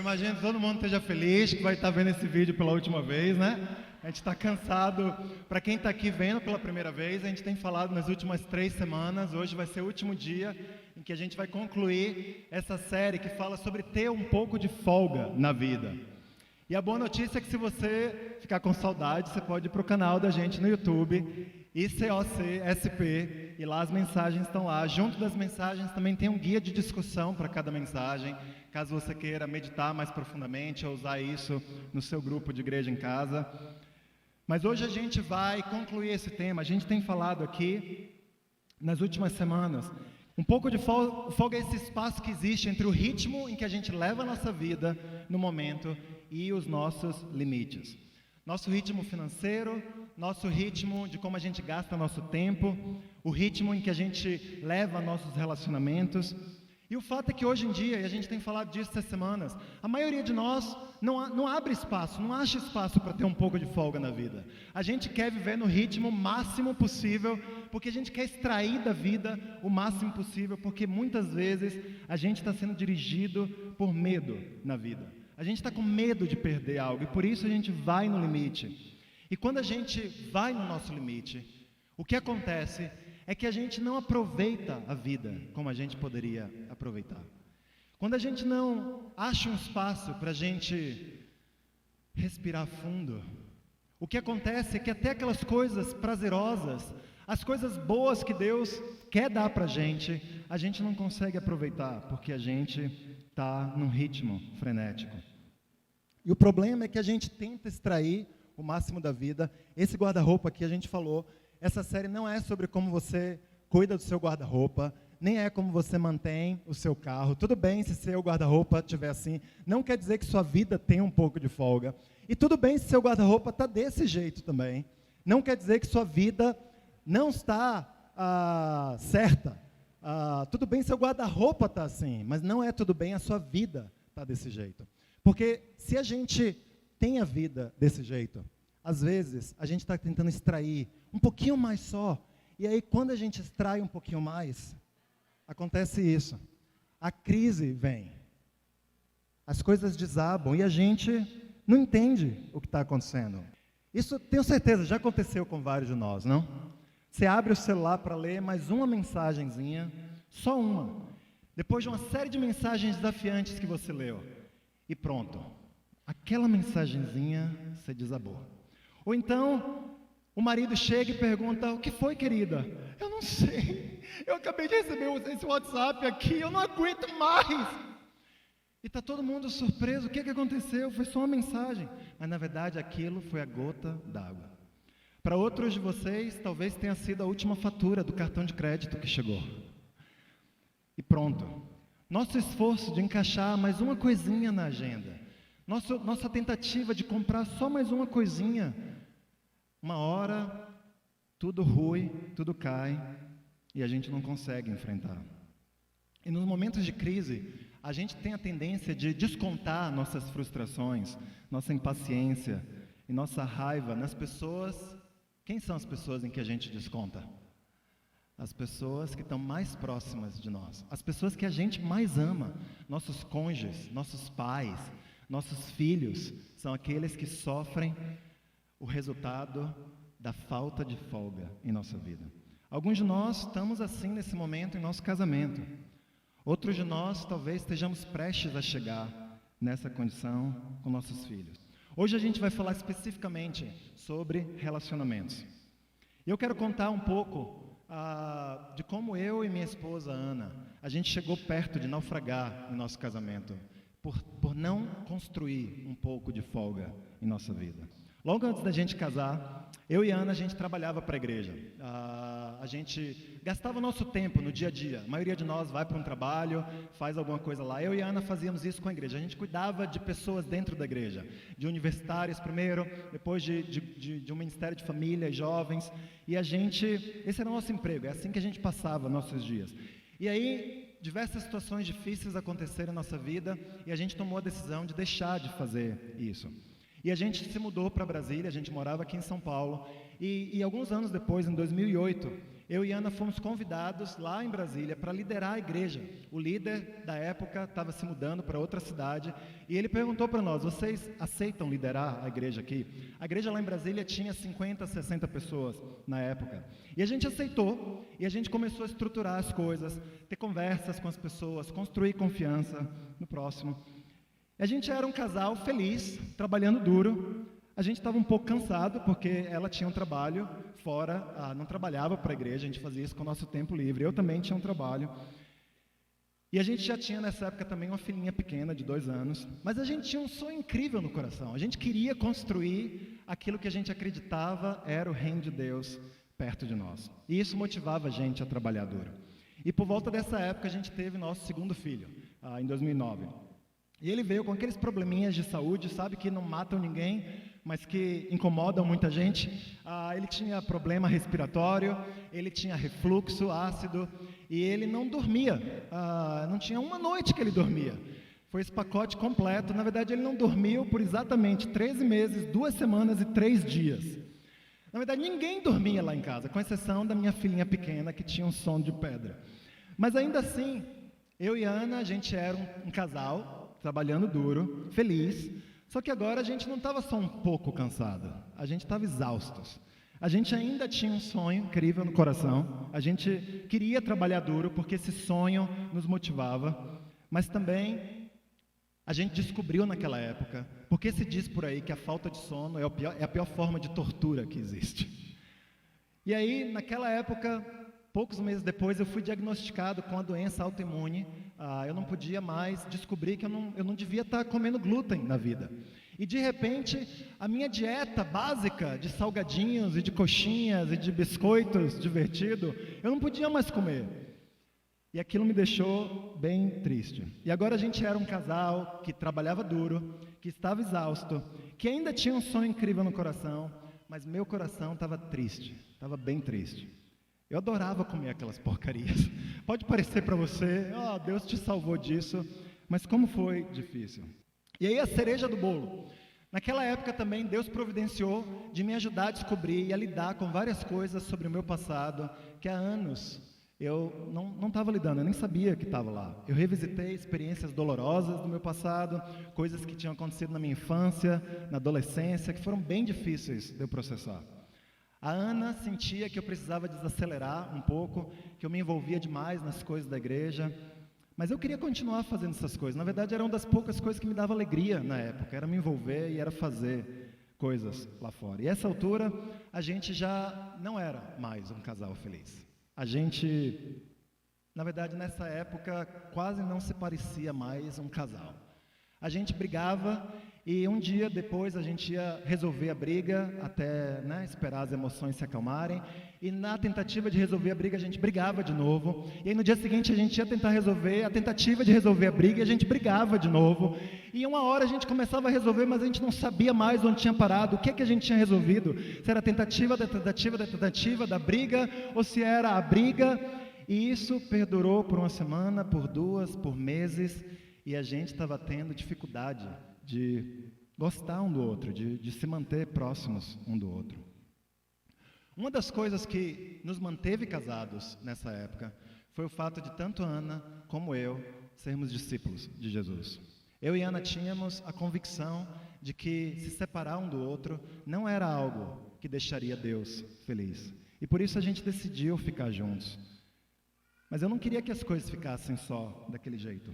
imagino que todo mundo esteja feliz que vai estar vendo esse vídeo pela última vez, né? A gente está cansado. Para quem está aqui vendo pela primeira vez, a gente tem falado nas últimas 3 semanas, hoje vai ser o último dia em que a gente vai concluir essa série que fala sobre ter um pouco de folga na vida. E a boa notícia é que se você ficar com saudade, você pode ir para o canal da gente no YouTube, ICOC-SP, e lá as mensagens estão lá. Junto das mensagens também tem um guia de discussão para cada mensagem, caso você queira meditar mais profundamente ou usar isso no seu grupo de igreja em casa. Mas hoje a gente vai concluir esse tema. A gente tem falado aqui, nas últimas semanas, um pouco de folga é esse espaço que existe entre o ritmo em que a gente leva a nossa vida no momento e os nossos limites. Nosso ritmo financeiro, nosso ritmo de como a gente gasta nosso tempo, o ritmo em que a gente leva nossos relacionamentos. E o fato é que hoje em dia, e a gente tem falado disso essas semanas, a maioria de nós não abre espaço, não acha espaço para ter um pouco de folga na vida. A gente quer viver no ritmo máximo possível, porque a gente quer extrair da vida o máximo possível, porque muitas vezes a gente está sendo dirigido por medo na vida. A gente está com medo de perder algo, e por isso a gente vai no limite. E quando a gente vai no nosso limite, o que acontece é que a gente não aproveita a vida como a gente poderia aproveitar. Quando a gente não acha um espaço para a gente respirar fundo, o que acontece é que até aquelas coisas prazerosas, as coisas boas que Deus quer dar para a gente não consegue aproveitar, porque a gente está num ritmo frenético. E o problema é que a gente tenta extrair o máximo da vida. Esse guarda-roupa aqui a gente falou, essa série não é sobre como você cuida do seu guarda-roupa, nem é como você mantém o seu carro. Tudo bem se seu guarda-roupa estiver assim, não quer dizer que sua vida tem um pouco de folga. E tudo bem se seu guarda-roupa está desse jeito também, não quer dizer que sua vida não está certa. Tudo bem se seu guarda-roupa está assim, mas não é tudo bem a sua vida está desse jeito. Porque se a gente tem a vida desse jeito, às vezes a gente está tentando extrair um pouquinho mais só, e aí quando a gente extrai um pouquinho mais, acontece isso. A crise vem, as coisas desabam e a gente não entende o que está acontecendo. Isso, tenho certeza, já aconteceu com vários de nós, não? Você abre o celular para ler mais uma mensagenzinha, só uma, depois de uma série de mensagens desafiantes que você leu, e pronto, aquela mensagenzinha se desabou. Ou então, o marido chega e pergunta: o que foi, querida? Eu não sei, eu acabei de receber esse WhatsApp aqui, eu não aguento mais. E está todo mundo surpreso, o que aconteceu? Foi só uma mensagem, mas na verdade aquilo foi a gota d'água. Para outros de vocês, talvez tenha sido a última fatura do cartão de crédito que chegou. E pronto. Nosso esforço de encaixar mais uma coisinha na agenda, nossa tentativa de comprar só mais uma coisinha, uma hora, tudo rui, tudo cai, e a gente não consegue enfrentar. E nos momentos de crise, a gente tem a tendência de descontar nossas frustrações, nossa impaciência e nossa raiva nas pessoas. Quem são as pessoas em que a gente desconta? As pessoas que estão mais próximas de nós, as pessoas que a gente mais ama, nossos cônjuges, nossos pais, nossos filhos, são aqueles que sofrem o resultado da falta de folga em nossa vida. Alguns de nós estamos assim nesse momento em nosso casamento. Outros de nós talvez estejamos prestes a chegar nessa condição com nossos filhos. Hoje a gente vai falar especificamente sobre relacionamentos. E eu quero contar um pouco de como eu e minha esposa Ana, a gente chegou perto de naufragar no nosso casamento, por não construir um pouco de folga em nossa vida. Logo antes da gente casar, eu e a Ana, a gente trabalhava para a igreja. A gente gastava nosso tempo no dia a dia. A maioria de nós vai para um trabalho, faz alguma coisa lá. Eu e a Ana fazíamos isso com a igreja. A gente cuidava de pessoas dentro da igreja, de universitários primeiro, depois de um ministério de família, jovens. E esse era o nosso emprego, é assim que a gente passava nossos dias. E aí, diversas situações difíceis aconteceram na nossa vida e a gente tomou a decisão de deixar de fazer isso. E a gente se mudou para Brasília, a gente morava aqui em São Paulo, e alguns anos depois, em 2008, eu e Ana fomos convidados lá em Brasília para liderar a igreja. O líder da época estava se mudando para outra cidade e ele perguntou para nós: vocês aceitam liderar a igreja aqui? A igreja lá em Brasília tinha 50, 60 pessoas na época. E a gente aceitou e a gente começou a estruturar as coisas, ter conversas com as pessoas, construir confiança no próximo. A gente era um casal feliz, trabalhando duro. A gente estava um pouco cansado, porque ela tinha um trabalho fora, não trabalhava para a igreja, a gente fazia isso com o nosso tempo livre. Eu também tinha um trabalho. E a gente já tinha nessa época também uma filhinha pequena, de 2 anos. Mas a gente tinha um sonho incrível no coração. A gente queria construir aquilo que a gente acreditava era o reino de Deus perto de nós. E isso motivava a gente a trabalhar duro. E por volta dessa época a gente teve nosso segundo filho, em 2009. E ele veio com aqueles probleminhas de saúde, sabe, que não matam ninguém, mas que incomodam muita gente. Ele tinha problema respiratório, ele tinha refluxo ácido e ele não dormia. Não tinha uma noite que ele dormia. Foi esse pacote completo. Na verdade, ele não dormiu por exatamente 13 meses, 2 semanas e 3 dias. Na verdade, ninguém dormia lá em casa, com exceção da minha filhinha pequena, que tinha um sono de pedra. Mas ainda assim, eu e a Ana, a gente era um casal, trabalhando duro, feliz. Só que agora a gente não estava só um pouco cansado, a gente estava exaustos. A gente ainda tinha um sonho incrível no coração, a gente queria trabalhar duro porque esse sonho nos motivava, mas também a gente descobriu naquela época, porque se diz por aí que a falta de sono é a pior forma de tortura que existe. E aí, naquela época, poucos meses depois, eu fui diagnosticado com a doença autoimune. Eu não podia mais descobrir que eu não devia estar comendo glúten na vida. E de repente, a minha dieta básica de salgadinhos e de coxinhas e de biscoitos divertido, eu não podia mais comer. E aquilo me deixou bem triste. E agora a gente era um casal que trabalhava duro, que estava exausto, que ainda tinha um sonho incrível no coração, mas meu coração estava triste, estava bem triste. Eu adorava comer aquelas porcarias. Pode parecer para você, Deus te salvou disso, mas como foi difícil. E aí a cereja do bolo. Naquela época também Deus providenciou de me ajudar a descobrir e a lidar com várias coisas sobre o meu passado, que há anos eu não estava lidando, eu nem sabia que estava lá. Eu revisitei experiências dolorosas do meu passado, coisas que tinham acontecido na minha infância, na adolescência, que foram bem difíceis de eu processar. A Ana sentia que eu precisava desacelerar um pouco, que eu me envolvia demais nas coisas da igreja, mas eu queria continuar fazendo essas coisas. Na verdade, era uma das poucas coisas que me dava alegria na época, era me envolver e era fazer coisas lá fora. E a essa altura, a gente já não era mais um casal feliz. A gente, na verdade, nessa época, quase não se parecia mais um casal. A gente brigava e um dia depois a gente ia resolver a briga até esperar as emoções se acalmarem. E na tentativa de resolver a briga a gente brigava de novo. E aí no dia seguinte a gente ia tentar resolver a tentativa de resolver a briga e a gente brigava de novo. E uma hora a gente começava a resolver, mas a gente não sabia mais onde tinha parado, o que a gente tinha resolvido. Se era a tentativa da briga ou se era a briga. E isso perdurou por 1 semana, por 2, por meses. E a gente estava tendo dificuldade de gostar um do outro, de se manter próximos um do outro. Uma das coisas que nos manteve casados nessa época foi o fato de tanto Ana como eu sermos discípulos de Jesus. Eu e Ana tínhamos a convicção de que se separar um do outro não era algo que deixaria Deus feliz. E por isso a gente decidiu ficar juntos. Mas eu não queria que as coisas ficassem só daquele jeito.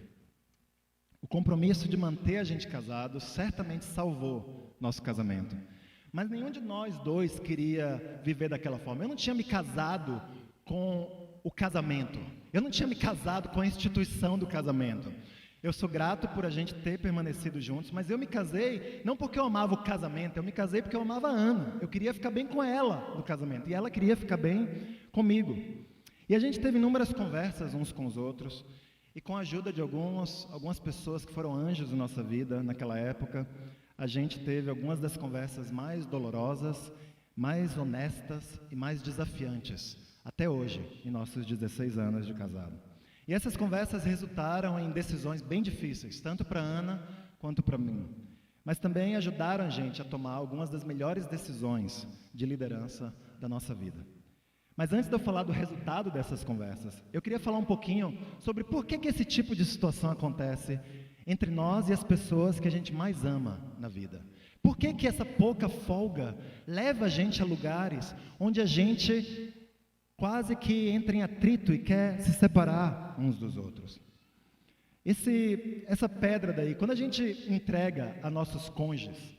O compromisso de manter a gente casado certamente salvou nosso casamento. Mas nenhum de nós dois queria viver daquela forma. Eu não tinha me casado com o casamento. Eu não tinha me casado com a instituição do casamento. Eu sou grato por a gente ter permanecido juntos, mas eu me casei não porque eu amava o casamento, eu me casei porque eu amava a Ana. Eu queria ficar bem com ela no casamento e ela queria ficar bem comigo. E a gente teve inúmeras conversas uns com os outros. E com a ajuda de algumas pessoas que foram anjos na nossa vida naquela época, a gente teve algumas das conversas mais dolorosas, mais honestas e mais desafiantes, até hoje, em nossos 16 anos de casado. E essas conversas resultaram em decisões bem difíceis, tanto para Ana quanto para mim. Mas também ajudaram a gente a tomar algumas das melhores decisões de liderança da nossa vida. Mas antes de eu falar do resultado dessas conversas, eu queria falar um pouquinho sobre por que esse tipo de situação acontece entre nós e as pessoas que a gente mais ama na vida. Por que essa pouca folga leva a gente a lugares onde a gente quase que entra em atrito e quer se separar uns dos outros? Essa pedra daí, quando a gente entrega a nossos cônjuges,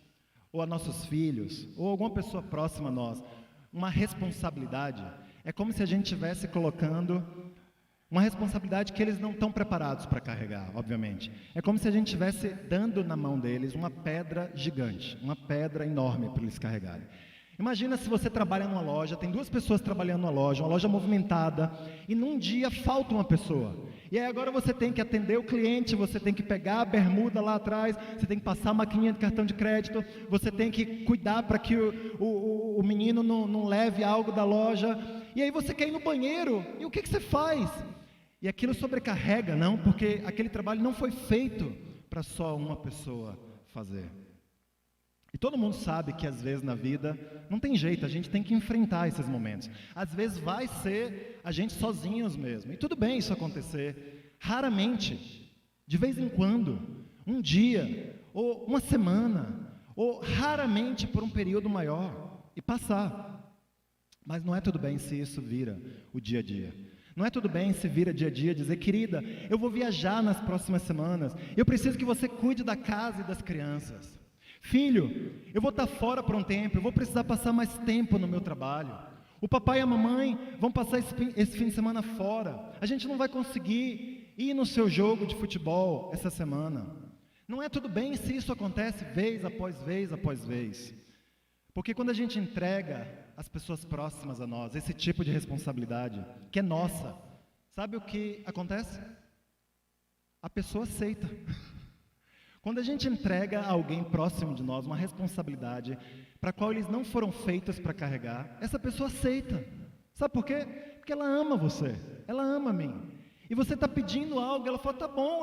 ou a nossos filhos, ou alguma pessoa próxima a nós, uma responsabilidade, é como se a gente estivesse colocando uma responsabilidade que eles não estão preparados para carregar, obviamente. É como se a gente estivesse dando na mão deles uma pedra gigante, uma pedra enorme para eles carregarem. Imagina se você trabalha numa loja, tem 2 pessoas trabalhando numa loja, uma loja movimentada, e num dia falta uma pessoa. E aí agora você tem que atender o cliente, você tem que pegar a bermuda lá atrás, você tem que passar a maquininha de cartão de crédito, você tem que cuidar para que o menino não leve algo da loja. E aí você quer ir no banheiro, e o que você faz? E aquilo sobrecarrega, não? Porque aquele trabalho não foi feito para só uma pessoa fazer. E todo mundo sabe que às vezes na vida não tem jeito, a gente tem que enfrentar esses momentos. Às vezes vai ser a gente sozinhos mesmo. E tudo bem isso acontecer. Raramente, de vez em quando, um dia, ou uma semana, ou raramente por um período maior, e passar. Mas não é tudo bem se isso vira o dia a dia. Não é tudo bem se vira dia a dia dizer, querida, eu vou viajar nas próximas semanas, eu preciso que você cuide da casa e das crianças. Filho, eu vou estar fora por um tempo, eu vou precisar passar mais tempo no meu trabalho. O papai e a mamãe vão passar esse fim de semana fora. A gente não vai conseguir ir no seu jogo de futebol essa semana. Não é tudo bem se isso acontece vez após vez após vez. Porque quando a gente entrega às pessoas próximas a nós esse tipo de responsabilidade, que é nossa, sabe o que acontece? A pessoa aceita. Quando a gente entrega a alguém próximo de nós uma responsabilidade para a qual eles não foram feitos para carregar, essa pessoa aceita. Sabe por quê? Porque ela ama você, ela ama a mim. E você está pedindo algo, ela fala, tá bom,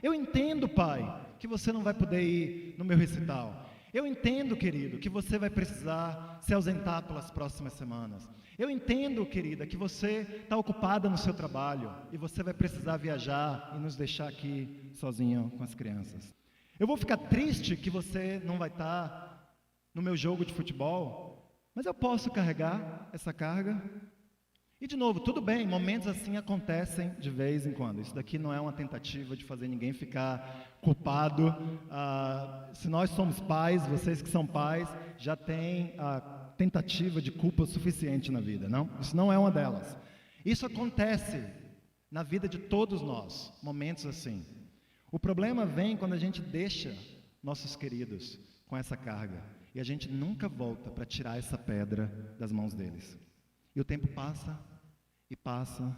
eu entendo, pai, que você não vai poder ir no meu recital. Eu entendo, querido, que você vai precisar se ausentar pelas próximas semanas. Eu entendo, querida, que você está ocupada no seu trabalho e você vai precisar viajar e nos deixar aqui sozinho com as crianças. Eu vou ficar triste que você não vai estar no meu jogo de futebol, mas eu posso carregar essa carga. E de novo, tudo bem, momentos assim acontecem de vez em quando. Isso daqui não é uma tentativa de fazer ninguém ficar culpado. Se nós somos pais, vocês que são pais, já têm a tentativa de culpa suficiente na vida, não? Isso não é uma delas. Isso acontece na vida de todos nós, momentos assim. O problema vem quando a gente deixa nossos queridos com essa carga e a gente nunca volta para tirar essa pedra das mãos deles. E o tempo passa, e passa,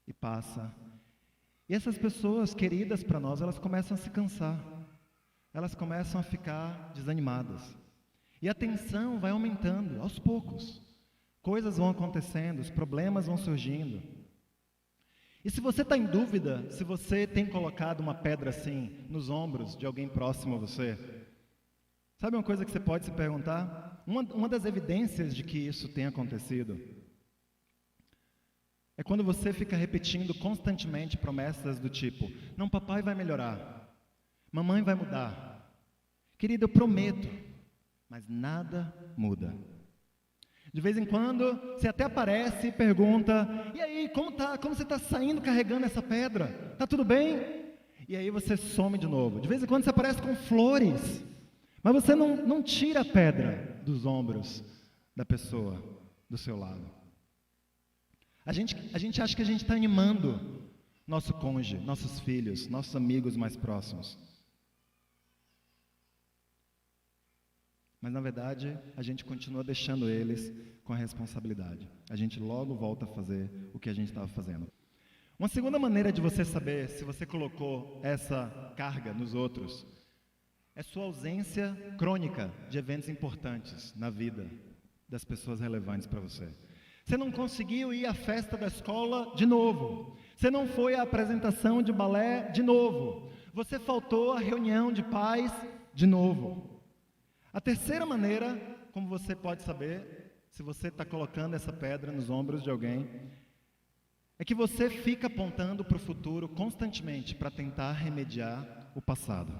e passa. E essas pessoas queridas para nós, elas começam a se cansar. Elas começam a ficar desanimadas. E a tensão vai aumentando, aos poucos. Coisas vão acontecendo, os problemas vão surgindo. E se você está em dúvida, se você tem colocado uma pedra assim, nos ombros de alguém próximo a você, sabe uma coisa que você pode se perguntar? Uma das evidências de que isso tem acontecido é quando você fica repetindo constantemente promessas do tipo, não, papai vai melhorar, mamãe vai mudar, querido, eu prometo, mas nada muda. De vez em quando, você até aparece e pergunta, e aí, como você está saindo carregando essa pedra? Está tudo bem? E aí você some de novo. De vez em quando você aparece com flores, mas você não tira a pedra dos ombros da pessoa do seu lado. A gente acha que a gente está animando nosso cônjuge, nossos filhos, nossos amigos mais próximos. Mas na verdade, a gente continua deixando eles com a responsabilidade. A gente logo volta a fazer o que a gente estava fazendo. Uma segunda maneira de você saber se você colocou essa carga nos outros é sua ausência crônica de eventos importantes na vida das pessoas relevantes para você. Você não conseguiu ir à festa da escola de novo. Você não foi à apresentação de balé de novo. Você faltou à reunião de pais de novo. A terceira maneira, como você pode saber, se você está colocando essa pedra nos ombros de alguém, é que você fica apontando para o futuro constantemente para tentar remediar o passado.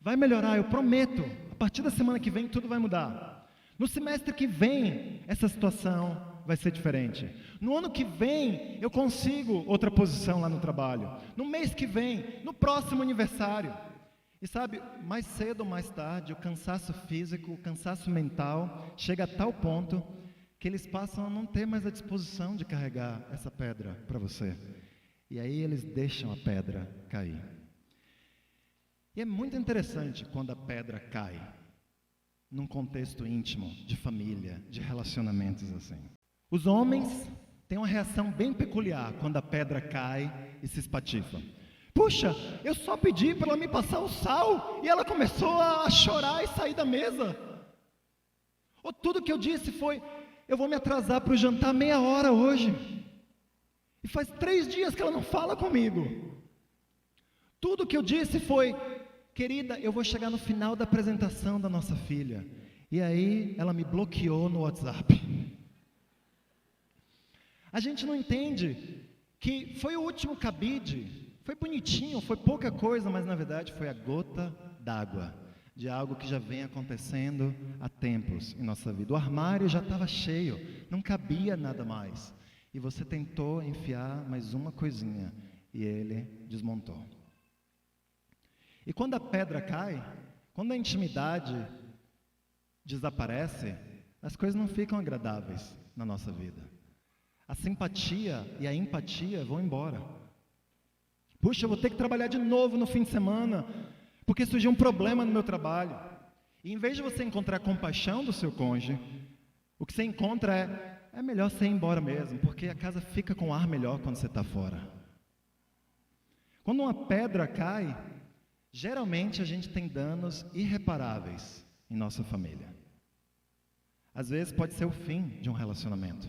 Vai melhorar, eu prometo. A partir da semana que vem tudo vai mudar. No semestre que vem, essa situação vai ser diferente. No ano que vem, eu consigo outra posição lá no trabalho. No mês que vem, no próximo aniversário. E sabe, mais cedo ou mais tarde, o cansaço físico, o cansaço mental, chega a tal ponto que eles passam a não ter mais a disposição de carregar essa pedra para você. E aí eles deixam a pedra cair. E é muito interessante quando a pedra cai, num contexto íntimo, de família, de relacionamentos assim. Os homens têm uma reação bem peculiar quando a pedra cai e se espatifa. Puxa, eu só pedi para ela me passar o sal e ela começou a chorar e sair da mesa. Ou tudo que eu disse foi, eu vou me atrasar para o jantar meia hora hoje. E faz 3 dias que ela não fala comigo. Tudo que eu disse foi, querida, eu vou chegar no final da apresentação da nossa filha. E aí ela me bloqueou no WhatsApp. A gente não entende que foi o último cabide, foi bonitinho, foi pouca coisa, mas na verdade foi a gota d'água de algo que já vem acontecendo há tempos em nossa vida. O armário já estava cheio, não cabia nada mais. E você tentou enfiar mais uma coisinha e ele desmontou. E quando a pedra cai, quando a intimidade desaparece, as coisas não ficam agradáveis na nossa vida. A simpatia e a empatia vão embora. Puxa, eu vou ter que trabalhar de novo no fim de semana, porque surgiu um problema no meu trabalho. E em vez de você encontrar compaixão do seu cônjuge, o que você encontra é melhor você ir embora mesmo, porque a casa fica com ar melhor quando você está fora. Quando uma pedra cai, geralmente a gente tem danos irreparáveis em nossa família. Às vezes pode ser o fim de um relacionamento,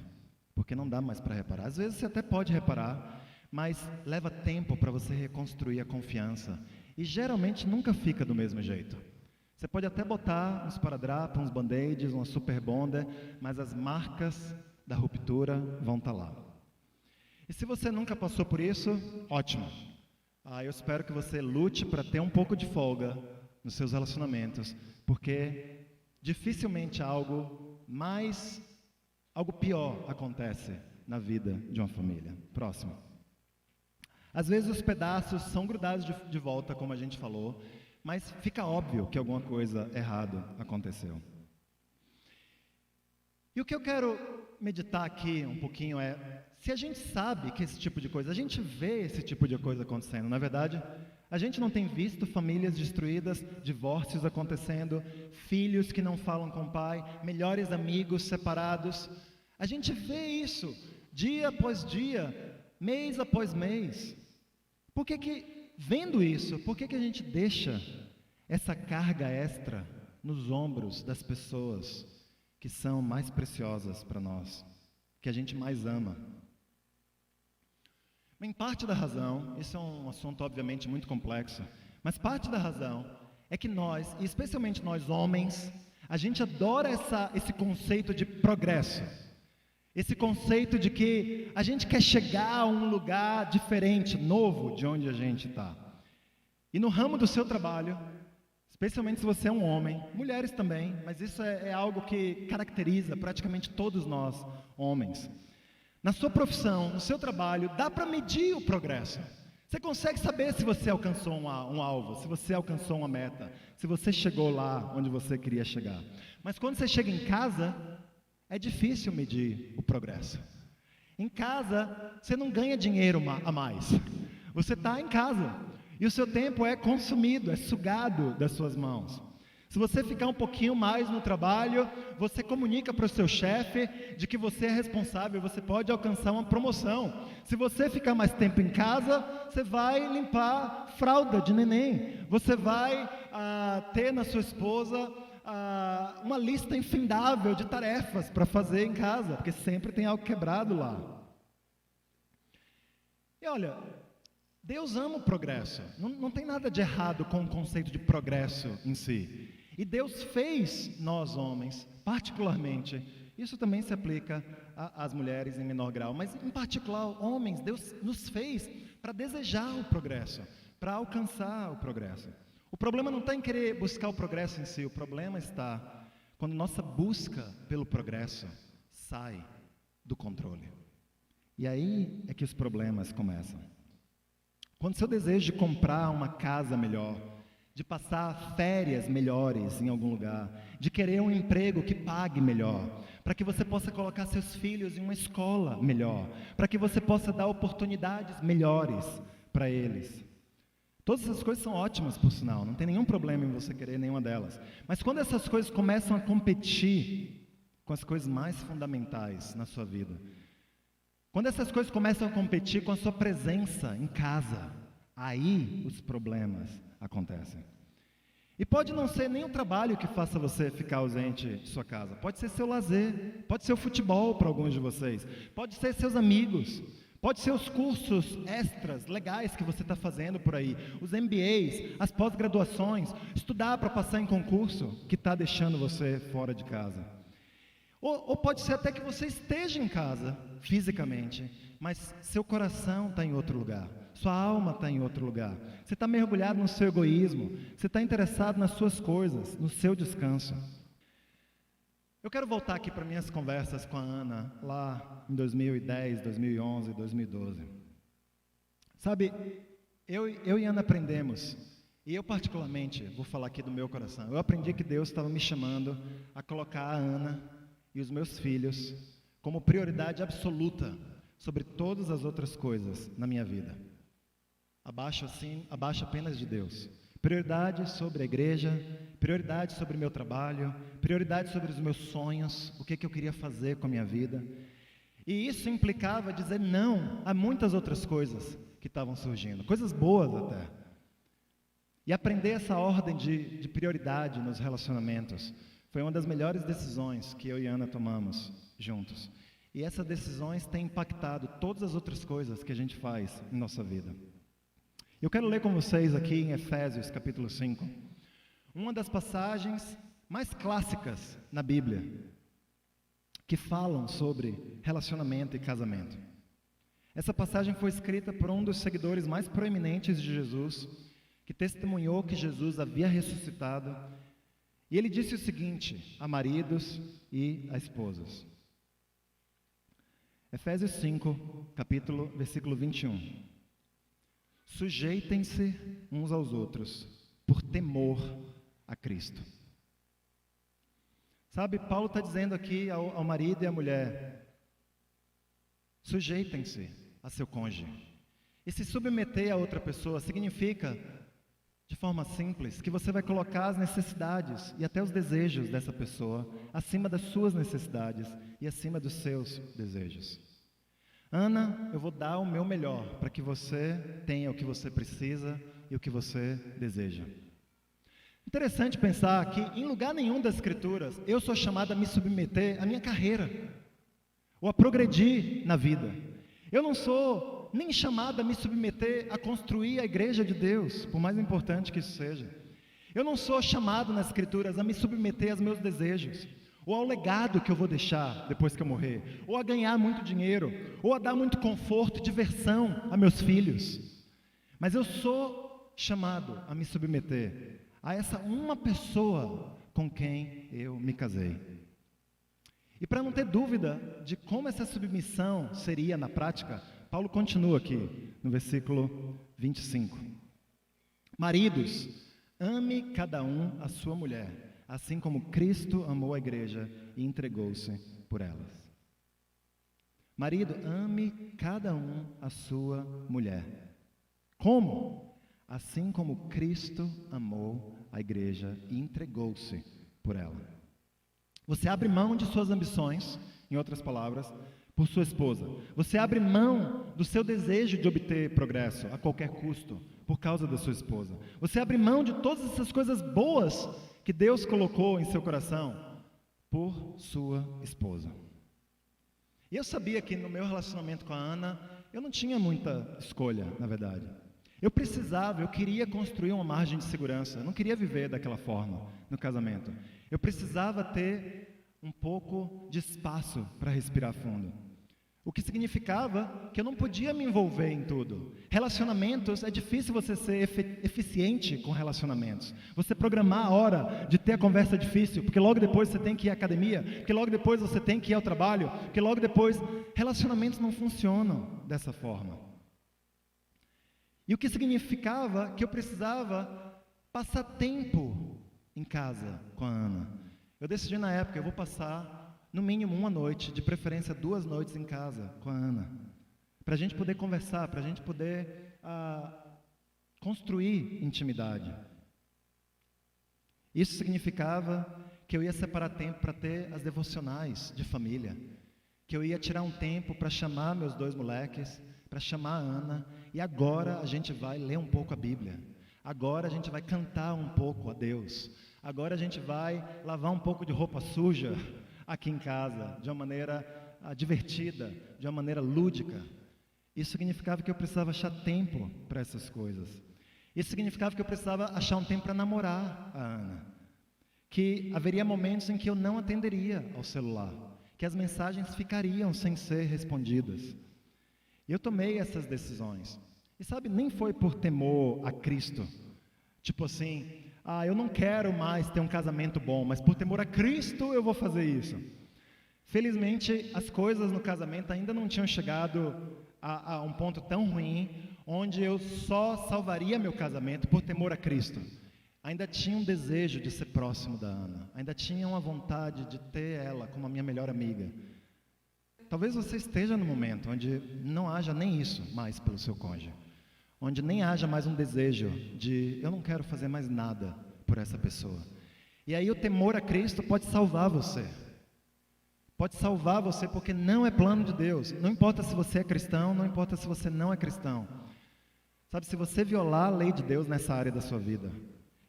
porque não dá mais para reparar. Às vezes você até pode reparar, mas leva tempo para você reconstruir a confiança. E geralmente nunca fica do mesmo jeito. Você pode até botar uns esparadrapo, uns band-aids, uma super bonder, mas as marcas da ruptura vão estar lá. E se você nunca passou por isso, ótimo. Eu espero que você lute para ter um pouco de folga nos seus relacionamentos, porque dificilmente algo pior acontece na vida de uma família. Próximo. Às vezes os pedaços são grudados de volta, como a gente falou, mas fica óbvio que alguma coisa errada aconteceu. E o que eu quero meditar aqui um pouquinho é, se a gente sabe que esse tipo de coisa, a gente vê esse tipo de coisa acontecendo, na verdade, a gente não tem visto famílias destruídas, divórcios acontecendo, filhos que não falam com o pai, melhores amigos separados. A gente vê isso dia após dia, mês após mês. Por que vendo isso, por que a gente deixa essa carga extra nos ombros das pessoas que são mais preciosas para nós, que a gente mais ama? Em parte da razão, isso é um assunto obviamente muito complexo, mas parte da razão é que nós, e especialmente nós homens, a gente adora esse conceito de progresso. Esse conceito de que a gente quer chegar a um lugar diferente, novo, de onde a gente está. E no ramo do seu trabalho, especialmente se você é um homem, mulheres também, mas isso é algo que caracteriza praticamente todos nós, homens. Na sua profissão, no seu trabalho, dá para medir o progresso. Você consegue saber se você alcançou um alvo, se você alcançou uma meta, se você chegou lá onde você queria chegar. Mas quando você chega em casa, é difícil medir o progresso. Em casa, você não ganha dinheiro a mais. Você está em casa e o seu tempo é consumido, é sugado das suas mãos. Se você ficar um pouquinho mais no trabalho, você comunica para o seu chefe de que você é responsável, você pode alcançar uma promoção. Se você ficar mais tempo em casa, você vai limpar fralda de neném. Você vai ter na sua esposa uma lista infindável de tarefas para fazer em casa, porque sempre tem algo quebrado lá. E olha, Deus ama o progresso, não tem nada de errado com o conceito de progresso em si. E Deus fez nós homens, particularmente, Isso também se aplica às mulheres em menor grau, mas em particular, homens, Deus nos fez para desejar o progresso, para alcançar o progresso. O problema não está em querer buscar o progresso em si, o problema está quando nossa busca pelo progresso sai do controle. E aí é que os problemas começam. Quando seu desejo de comprar uma casa melhor, de passar férias melhores em algum lugar, de querer um emprego que pague melhor, para que você possa colocar seus filhos em uma escola melhor, para que você possa dar oportunidades melhores para eles. Todas essas coisas são ótimas, por sinal, não tem nenhum problema em você querer nenhuma delas. Mas quando essas coisas começam a competir com as coisas mais fundamentais na sua vida, quando essas coisas começam a competir com a sua presença em casa, aí os problemas acontecem. E pode não ser nem o trabalho que faça você ficar ausente de sua casa. Pode ser seu lazer, pode ser o futebol para alguns de vocês, pode ser seus amigos, pode ser os cursos extras legais que você está fazendo por aí, os MBAs, as pós-graduações, estudar para passar em concurso que está deixando você fora de casa. Ou pode ser até que você esteja em casa, fisicamente, mas seu coração está em outro lugar, sua alma está em outro lugar. Você está mergulhado no seu egoísmo, você está interessado nas suas coisas, no seu descanso. Eu quero voltar aqui para minhas conversas com a Ana, lá em 2010, 2011, 2012. Sabe, eu e Ana aprendemos, e eu particularmente, vou falar aqui do meu coração, eu aprendi que Deus estava me chamando a colocar a Ana e os meus filhos como prioridade absoluta sobre todas as outras coisas na minha vida. Abaixo apenas de Deus. Prioridade sobre a igreja, prioridade sobre o meu trabalho, prioridade sobre os meus sonhos, o que eu queria fazer com a minha vida. E isso implicava dizer não a muitas outras coisas que estavam surgindo, coisas boas até. E aprender essa ordem de prioridade nos relacionamentos foi uma das melhores decisões que eu e Ana tomamos juntos. E essas decisões têm impactado todas as outras coisas que a gente faz em nossa vida. Eu quero ler com vocês aqui em Efésios capítulo 5, uma das passagens mais clássicas na Bíblia, que falam sobre relacionamento e casamento. Essa passagem foi escrita por um dos seguidores mais proeminentes de Jesus, que testemunhou que Jesus havia ressuscitado, e ele disse o seguinte a maridos e a esposas. Efésios 5, versículo 21. Sujeitem-se uns aos outros, por temor a Cristo. Sabe, Paulo está dizendo aqui ao marido e à mulher, sujeitem-se a seu cônjuge. E se submeter a outra pessoa significa, de forma simples, que você vai colocar as necessidades e até os desejos dessa pessoa acima das suas necessidades e acima dos seus desejos. Ana, eu vou dar o meu melhor para que você tenha o que você precisa e o que você deseja. Interessante pensar que em lugar nenhum das Escrituras eu sou chamado a me submeter à minha carreira ou a progredir na vida. Eu não sou nem chamado a me submeter a construir a igreja de Deus, por mais importante que isso seja. Eu não sou chamado nas Escrituras a me submeter aos meus desejos, ou ao legado que eu vou deixar depois que eu morrer, ou a ganhar muito dinheiro, ou a dar muito conforto, diversão a meus filhos. Mas eu sou chamado a me submeter a essa uma pessoa com quem eu me casei. E para não ter dúvida de como essa submissão seria na prática, Paulo continua aqui no versículo 25. Maridos, ame cada um a sua mulher, assim como Cristo amou a igreja e entregou-se por elas. Marido, ame cada um a sua mulher. Como? Assim como Cristo amou a igreja e entregou-se por ela. Você abre mão de suas ambições, em outras palavras, por sua esposa. Você abre mão do seu desejo de obter progresso a qualquer custo, por causa da sua esposa. Você abre mão de todas essas coisas boas que Deus colocou em seu coração por sua esposa. E eu sabia que no meu relacionamento com a Ana, eu não tinha muita escolha, na verdade. Eu queria construir uma margem de segurança. Eu não queria viver daquela forma no casamento. Eu precisava ter um pouco de espaço para respirar fundo. O que significava que eu não podia me envolver em tudo. Relacionamentos, é difícil você ser eficiente com relacionamentos. Você programar a hora de ter a conversa difícil, porque logo depois você tem que ir à academia, porque logo depois você tem que ir ao trabalho, porque logo depois... Relacionamentos não funcionam dessa forma. E o que significava que eu precisava passar tempo em casa com a Ana. Eu decidi na época, eu vou passar no mínimo uma noite, de preferência 2 noites em casa com a Ana, para a gente poder conversar, para a gente poder construir intimidade. Isso significava que eu ia separar tempo para ter as devocionais de família, que eu ia tirar um tempo para chamar meus 2 moleques, para chamar a Ana, e agora a gente vai ler um pouco a Bíblia, agora a gente vai cantar um pouco a Deus, agora a gente vai lavar um pouco de roupa suja aqui em casa, de uma maneira divertida, de uma maneira lúdica. Isso significava que eu precisava achar tempo para essas coisas. Isso significava que eu precisava achar um tempo para namorar a Ana. Que haveria momentos em que eu não atenderia ao celular, que as mensagens ficariam sem ser respondidas. E eu tomei essas decisões. E sabe, nem foi por temor a Cristo. Tipo assim... eu não quero mais ter um casamento bom, mas por temor a Cristo eu vou fazer isso. Felizmente, as coisas no casamento ainda não tinham chegado a um ponto tão ruim, onde eu só salvaria meu casamento por temor a Cristo. Ainda tinha um desejo de ser próximo da Ana, ainda tinha uma vontade de ter ela como a minha melhor amiga. Talvez você esteja no momento onde não haja nem isso mais pelo seu cônjuge. Onde nem haja mais um desejo de, eu não quero fazer mais nada por essa pessoa. E aí o temor a Cristo pode salvar você. Pode salvar você porque não é plano de Deus. Não importa se você é cristão, não importa se você não é cristão. Sabe, se você violar a lei de Deus nessa área da sua vida,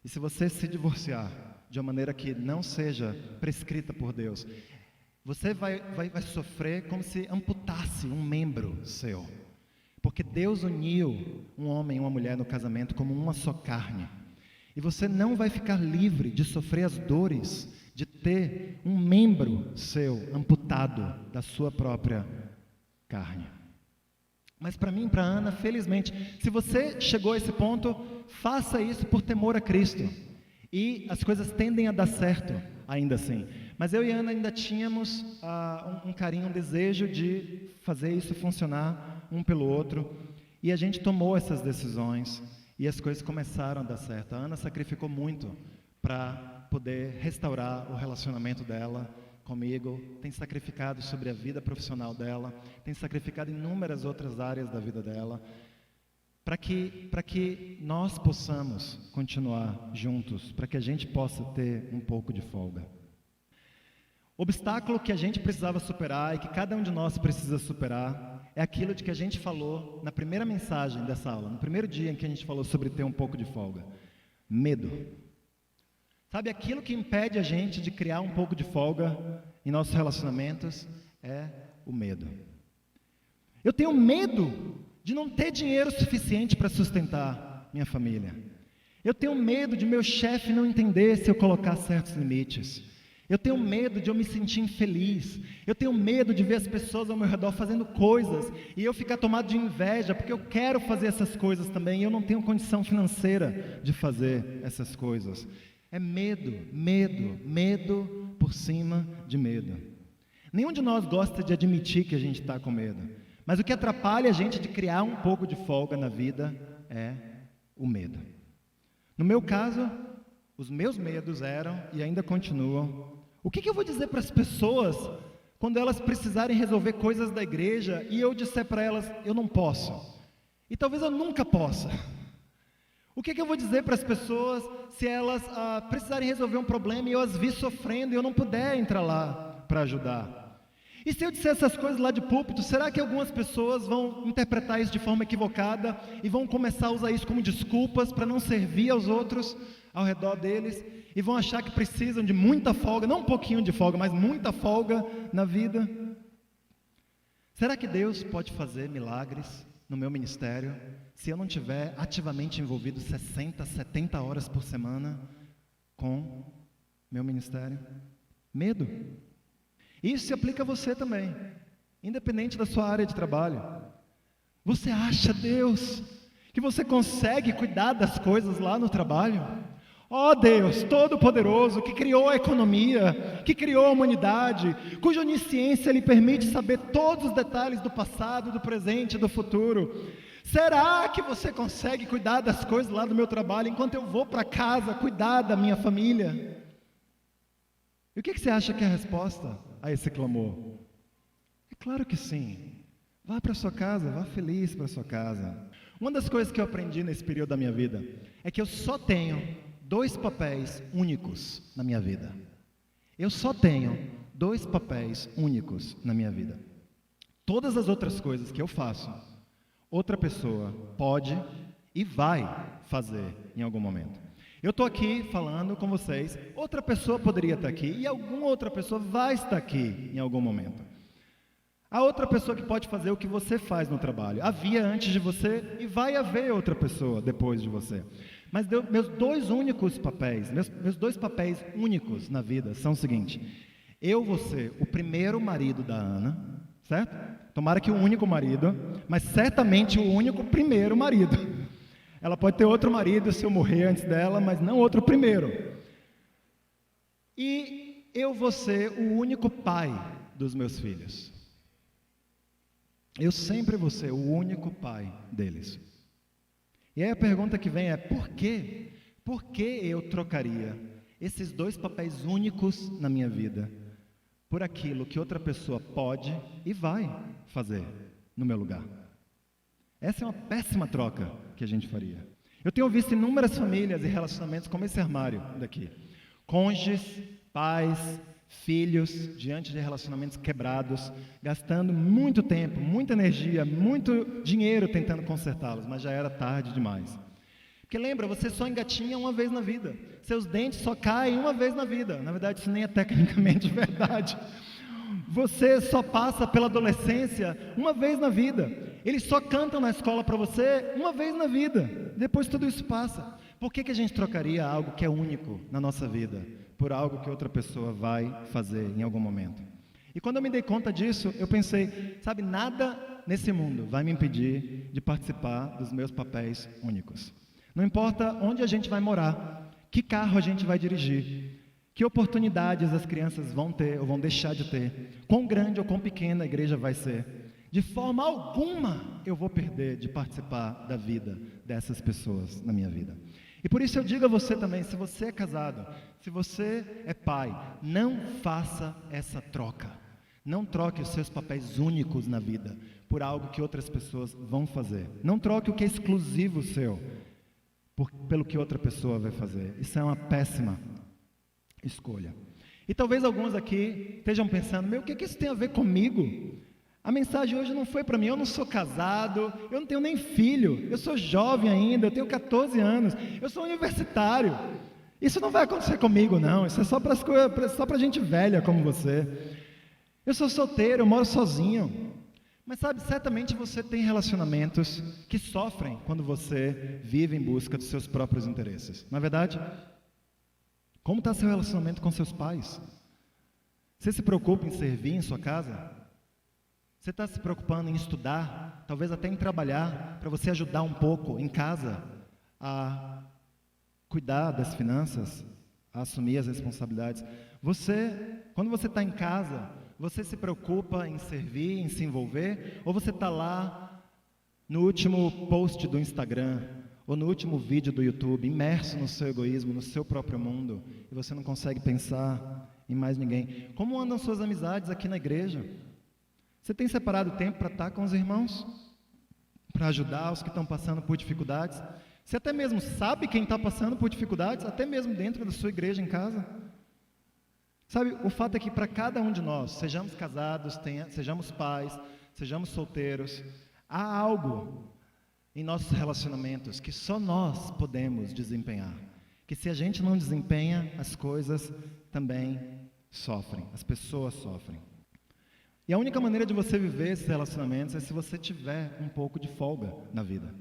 e se você se divorciar de uma maneira que não seja prescrita por Deus, você vai sofrer como se amputasse um membro seu. Porque Deus uniu um homem e uma mulher no casamento como uma só carne. E você não vai ficar livre de sofrer as dores de ter um membro seu amputado da sua própria carne. Mas para mim e para a Ana, felizmente, se você chegou a esse ponto, faça isso por temor a Cristo. E as coisas tendem a dar certo, ainda assim. Mas eu e a Ana ainda tínhamos um carinho, um desejo de fazer isso funcionar um pelo outro, e a gente tomou essas decisões, e as coisas começaram a dar certo. A Ana sacrificou muito para poder restaurar o relacionamento dela comigo, tem sacrificado sobre a vida profissional dela, tem sacrificado inúmeras outras áreas da vida dela, para que nós possamos continuar juntos, para que a gente possa ter um pouco de folga. O obstáculo que a gente precisava superar e que cada um de nós precisa superar é aquilo de que a gente falou na primeira mensagem dessa aula, no primeiro dia em que a gente falou sobre ter um pouco de folga. Medo. Sabe, aquilo que impede a gente de criar um pouco de folga em nossos relacionamentos é o medo. Eu tenho medo de não ter dinheiro suficiente para sustentar minha família. Eu tenho medo de meu chefe não entender se eu colocar certos limites. Eu tenho medo de eu me sentir infeliz. Eu tenho medo de ver as pessoas ao meu redor fazendo coisas e eu ficar tomado de inveja, porque eu quero fazer essas coisas também e eu não tenho condição financeira de fazer essas coisas. É medo, medo, medo por cima de medo. Nenhum de nós gosta de admitir que a gente está com medo. Mas o que atrapalha a gente de criar um pouco de folga na vida é o medo. No meu caso, os meus medos eram e ainda continuam: o que eu vou dizer para as pessoas quando elas precisarem resolver coisas da igreja e eu disser para elas, eu não posso? E talvez eu nunca possa. O que eu vou dizer para as pessoas se elas precisarem resolver um problema e eu as vi sofrendo e eu não puder entrar lá para ajudar? E se eu disser essas coisas lá de púlpito, será que algumas pessoas vão interpretar isso de forma equivocada e vão começar a usar isso como desculpas para não servir aos outros ao redor deles e vão achar que precisam de muita folga, não um pouquinho de folga, mas muita folga na vida? Será que Deus pode fazer milagres no meu ministério se eu não estiver ativamente envolvido 60, 70 horas por semana com meu ministério? Medo. Isso se aplica a você também, independente da sua área de trabalho. Você acha, Deus, que você consegue cuidar das coisas lá no trabalho? Ó Deus Todo-Poderoso, que criou a economia, que criou a humanidade, cuja onisciência lhe permite saber todos os detalhes do passado, do presente e do futuro. Será que você consegue cuidar das coisas lá do meu trabalho enquanto eu vou para casa cuidar da minha família? E o que você acha que é a resposta a esse clamor? É claro que sim. Vá para sua casa, vá feliz para sua casa. Uma das coisas que eu aprendi nesse período da minha vida é que eu só tenho 2 papéis únicos na minha vida. Eu só tenho 2 papéis únicos na minha vida. Todas as outras coisas que eu faço, outra pessoa pode e vai fazer em algum momento. Eu estou aqui falando com vocês, outra pessoa poderia estar aqui e alguma outra pessoa vai estar aqui em algum momento. Há outra pessoa que pode fazer o que você faz no trabalho. Havia antes de você e vai haver outra pessoa depois de você. Mas meus 2 únicos papéis, meus 2 papéis únicos na vida são o seguinte: eu vou ser o primeiro marido da Ana, certo? Tomara que o único marido, mas certamente o único primeiro marido. Ela pode ter outro marido se eu morrer antes dela, mas não outro primeiro. E eu vou ser o único pai dos meus filhos. Eu sempre vou ser o único pai deles. E aí a pergunta que vem é, por quê? Por que eu trocaria esses 2 papéis únicos na minha vida por aquilo que outra pessoa pode e vai fazer no meu lugar? Essa é uma péssima troca que a gente faria. Eu tenho visto inúmeras famílias e relacionamentos como esse armário daqui. Cônjuges, pais, filhos, diante de relacionamentos quebrados, gastando muito tempo, muita energia, muito dinheiro tentando consertá-los, mas já era tarde demais. Porque lembra, você só engatinha uma vez na vida, seus dentes só caem uma vez na vida. Na verdade, isso nem é tecnicamente verdade. Você só passa pela adolescência uma vez na vida. Eles só cantam na escola para você uma vez na vida. Depois tudo isso passa. Por que a gente trocaria algo que é único na nossa vida por algo que outra pessoa vai fazer em algum momento? E quando eu me dei conta disso, eu pensei, sabe, nada nesse mundo vai me impedir de participar dos meus papéis únicos. Não importa onde a gente vai morar, que carro a gente vai dirigir, que oportunidades as crianças vão ter ou vão deixar de ter, quão grande ou quão pequena a igreja vai ser, de forma alguma eu vou perder de participar da vida dessas pessoas na minha vida. E por isso eu digo a você também, se você é casado, se você é pai, não faça essa troca. Não troque os seus papéis únicos na vida por algo que outras pessoas vão fazer. Não troque o que é exclusivo seu pelo que outra pessoa vai fazer. Isso é uma péssima escolha. E talvez alguns aqui estejam pensando, o que isso tem a ver comigo? A mensagem hoje não foi para mim, eu não sou casado, eu não tenho nem filho, eu sou jovem ainda, eu tenho 14 anos, eu sou universitário. Isso não vai acontecer comigo não, isso é só para gente velha como você. Eu sou solteiro, eu moro sozinho. Mas sabe, certamente você tem relacionamentos que sofrem quando você vive em busca dos seus próprios interesses. Não é verdade? Como está seu relacionamento com seus pais? Você se preocupa em servir em sua casa? Você está se preocupando em estudar, talvez até em trabalhar, para você ajudar um pouco em casa a cuidar das finanças, a assumir as responsabilidades? Quando você está em casa, você se preocupa em servir, em se envolver? Ou você está lá no último post do Instagram, ou no último vídeo do YouTube, imerso no seu egoísmo, no seu próprio mundo, e você não consegue pensar em mais ninguém? Como andam suas amizades aqui na igreja? Você tem separado tempo para estar com os irmãos? Para ajudar os que estão passando por dificuldades? Você até mesmo sabe quem está passando por dificuldades, até mesmo dentro da sua igreja em casa? Sabe, o fato é que para cada um de nós, sejamos casados, sejamos pais, sejamos solteiros, há algo em nossos relacionamentos que só nós podemos desempenhar. Que se a gente não desempenha, as coisas também sofrem, as pessoas sofrem. E a única maneira de você viver esses relacionamentos é se você tiver um pouco de folga na vida.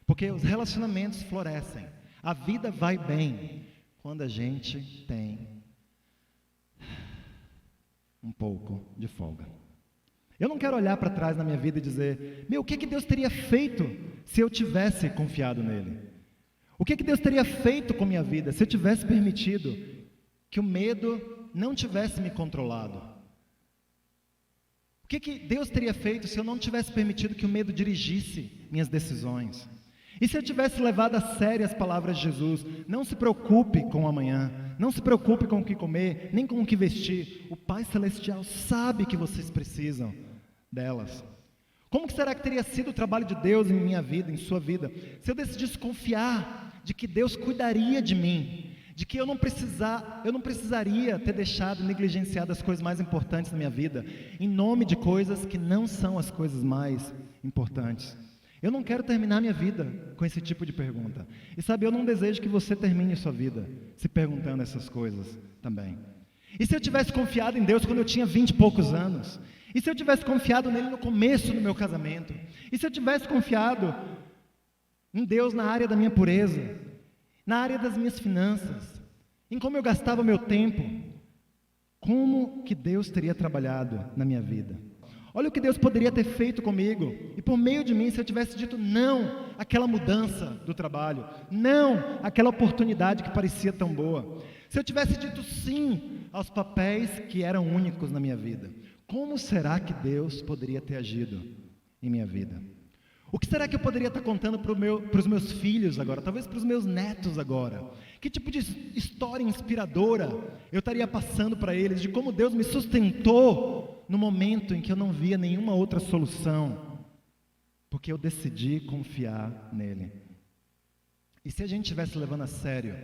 Porque os relacionamentos florescem, a vida vai bem quando a gente tem um pouco de folga. Eu não quero olhar para trás na minha vida e dizer, o que Deus teria feito se eu tivesse confiado nele? O que Deus teria feito com a minha vida se eu tivesse permitido que o medo não tivesse me controlado? O que Deus teria feito se eu não tivesse permitido que o medo dirigisse minhas decisões? E se eu tivesse levado a sério as palavras de Jesus, não se preocupe com o amanhã, não se preocupe com o que comer, nem com o que vestir, o Pai Celestial sabe que vocês precisam delas. Como que será que teria sido o trabalho de Deus em minha vida, em sua vida, se eu decidisse confiar de que Deus cuidaria de mim, de que eu não precisaria ter deixado, negligenciado as coisas mais importantes da minha vida, em nome de coisas que não são as coisas mais importantes? Eu não quero terminar minha vida com esse tipo de pergunta. E sabe, eu não desejo que você termine sua vida se perguntando essas coisas também. E se eu tivesse confiado em Deus quando eu tinha 20 e poucos anos? E se eu tivesse confiado nele no começo do meu casamento? E se eu tivesse confiado em Deus na área da minha pureza, na área das minhas finanças, em como eu gastava meu tempo? Como que Deus teria trabalhado na minha vida? Olha o que Deus poderia ter feito comigo, e por meio de mim, se eu tivesse dito não àquela mudança do trabalho, não àquela oportunidade que parecia tão boa, se eu tivesse dito sim aos papéis que eram únicos na minha vida, como será que Deus poderia ter agido em minha vida? O que será que eu poderia estar contando para os meus filhos agora, talvez para os meus netos agora? Que tipo de história inspiradora eu estaria passando para eles, de como Deus me sustentou no momento em que eu não via nenhuma outra solução, porque eu decidi confiar nele. E se a gente estivesse levando a sério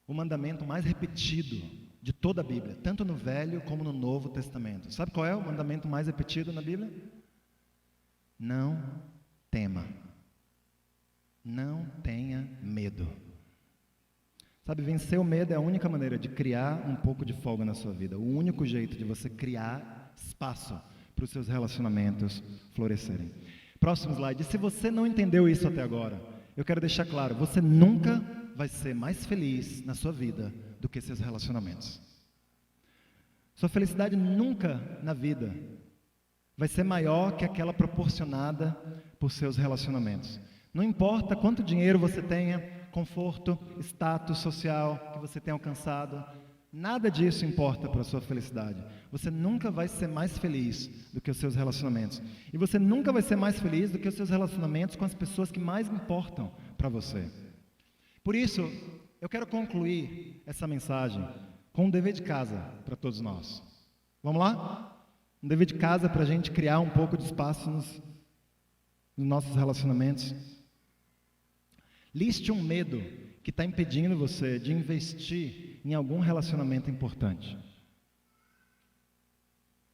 o mandamento mais repetido de toda a Bíblia, tanto no Velho como no Novo Testamento, sabe qual é o mandamento mais repetido na Bíblia? Não tema, não tenha medo. Sabe, vencer o medo é a única maneira de criar um pouco de folga na sua vida, o único jeito de você criar espaço para os seus relacionamentos florescerem. Próximo slide. Se você não entendeu isso até agora, eu quero deixar claro, você nunca vai ser mais feliz na sua vida do que seus relacionamentos. Sua felicidade nunca na vida vai ser maior que aquela proporcionada por seus relacionamentos. Não importa quanto dinheiro você tenha, conforto, status social que você tenha alcançado, nada disso importa para a sua felicidade. Você nunca vai ser mais feliz do que os seus relacionamentos. E você nunca vai ser mais feliz do que os seus relacionamentos com as pessoas que mais importam para você. Por isso, eu quero concluir essa mensagem com um dever de casa para todos nós. Vamos lá? Um dever de casa para a gente criar um pouco de espaço nos nossos relacionamentos. Liste um medo que está impedindo você de investir em algum relacionamento importante.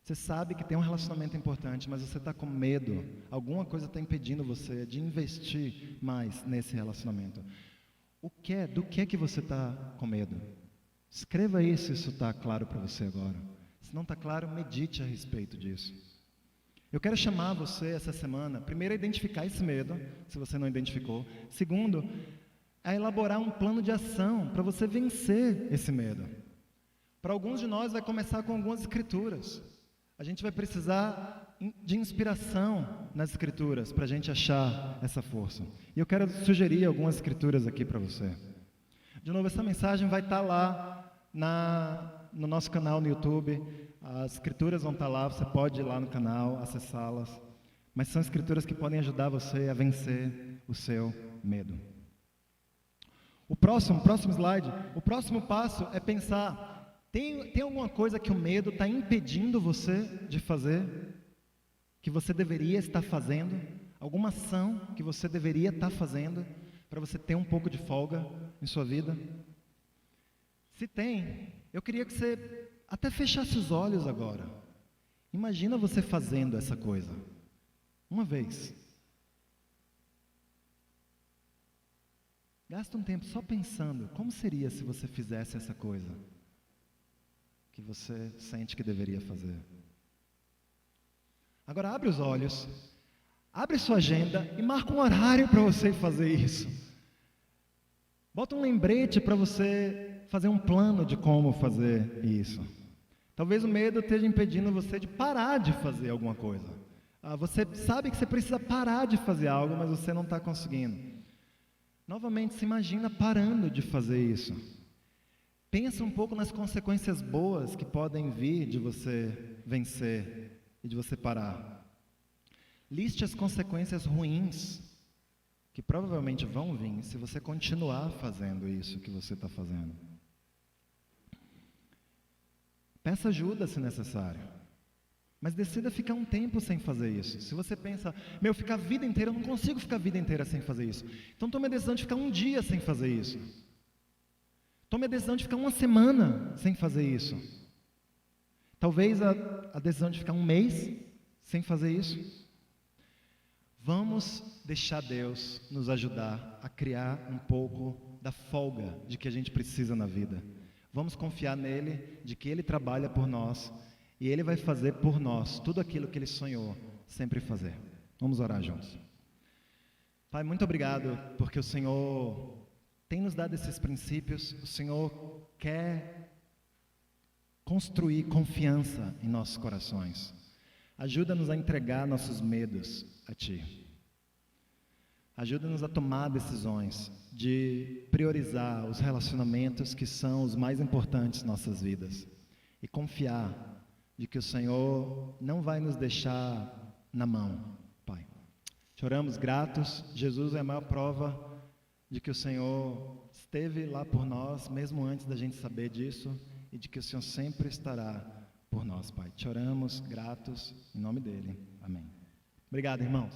Você sabe que tem um relacionamento importante, mas você está com medo. Alguma coisa está impedindo você de investir mais nesse relacionamento. Do que você está com medo? Escreva aí se isso está claro para você agora. Se não está claro, medite a respeito disso. Eu quero chamar você essa semana, primeiro, a identificar esse medo, se você não identificou. Segundo, a elaborar um plano de ação para você vencer esse medo. Para alguns de nós vai começar com algumas escrituras. A gente vai precisar de inspiração nas escrituras para a gente achar essa força. E eu quero sugerir algumas escrituras aqui para você. De novo, essa mensagem vai estar lá no nosso canal no YouTube. As escrituras vão estar lá, você pode ir lá no canal, acessá-las. Mas são escrituras que podem ajudar você a vencer o seu medo. O próximo slide, o próximo passo é pensar, tem alguma coisa que o medo está impedindo você de fazer, que você deveria estar fazendo? Alguma ação que você deveria estar fazendo para você ter um pouco de folga em sua vida? Se tem, eu queria que você até fechasse os olhos agora. Imagina você fazendo essa coisa. Uma vez. Gasta um tempo só pensando, como seria se você fizesse essa coisa que você sente que deveria fazer? Agora abre os olhos, abre sua agenda e marca um horário para você fazer isso. Bota um lembrete para você fazer um plano de como fazer isso. Talvez o medo esteja impedindo você de parar de fazer alguma coisa. Você sabe que você precisa parar de fazer algo, mas você não está conseguindo. Novamente, se imagina parando de fazer isso. Pensa um pouco nas consequências boas que podem vir de você vencer e de você parar. Liste as consequências ruins que provavelmente vão vir se você continuar fazendo isso que você está fazendo. Peça ajuda se necessário, mas decida ficar um tempo sem fazer isso. Se você pensa, ficar a vida inteira, eu não consigo ficar a vida inteira sem fazer isso. Então tome a decisão de ficar um dia sem fazer isso. Tome a decisão de ficar uma semana sem fazer isso. Talvez a decisão de ficar um mês sem fazer isso. Vamos deixar Deus nos ajudar a criar um pouco da folga de que a gente precisa na vida. Vamos confiar nele, de que ele trabalha por nós e ele vai fazer por nós tudo aquilo que ele sonhou sempre fazer. Vamos orar juntos. Pai, muito obrigado porque o Senhor tem nos dado esses princípios. O Senhor quer construir confiança em nossos corações. Ajuda-nos a entregar nossos medos a Ti. Ajuda-nos a tomar decisões de priorizar os relacionamentos que são os mais importantes em nossas vidas. E confiar de que o Senhor não vai nos deixar na mão, Pai. Te oramos gratos. Jesus é a maior prova de que o Senhor esteve lá por nós, mesmo antes da gente saber disso, e de que o Senhor sempre estará por nós, Pai. Te oramos gratos, em nome dEle. Amém. Obrigado, irmãos.